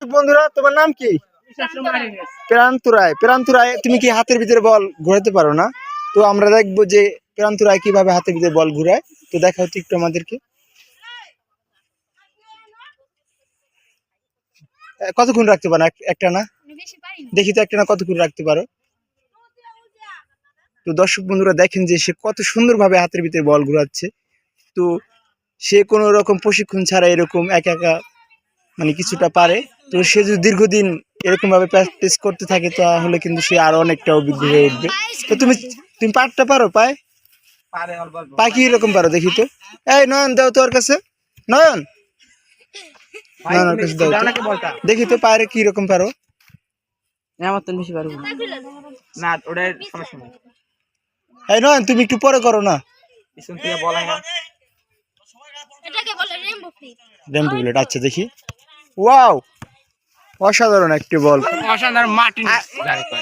দর্শক বন্ধুরা, তোমার নাম কি? প্রান্ত রায়। তুমি কি হাতের ভিতরে বল ঘোরাতে পারো না? তো আমরা দেখবো যে প্রান্ত রায় কিভাবে হাতের ভিতরে বল ঘুরায়। তো দেখাও তো একটু আমাদেরকে। কতক্ষণ রাখতে পারো একটা না? দেখি তো একটা না কতক্ষণ রাখতে পারো। তো দর্শক বন্ধুরা দেখেন যে সে কত সুন্দরভাবে হাতের ভিতরে বল ঘুরাচ্ছে। তো সে কোনো রকম প্রশিক্ষণ ছাড়া এরকম একা একা মানে কিছুটা পারে। তো সে যদি দীর্ঘদিন এরকম ভাবে প্র্যাকটিস করতে থাকে তাহলে কিন্তু সে আরো অনেকটা অভিজ্ঞ হয়ে উঠবে। তো তুমি পাটটা পারো? পায় কি রকম পারো দেখি তো। এই নয়ন দাও তো ওর কাছে। নয়ন কাছে দাও তো। দেখি তো পায়রে কি রকম পারো। আমার তো বেশি পারবো না, ওটার সমস্যা নেই। এই নয়ন তুমি একটু পরে করো না। Rambo bullet. আচ্ছা দেখি। ওয়াও, অসাধারণ একটি বল। অসাধারণ মার্টিন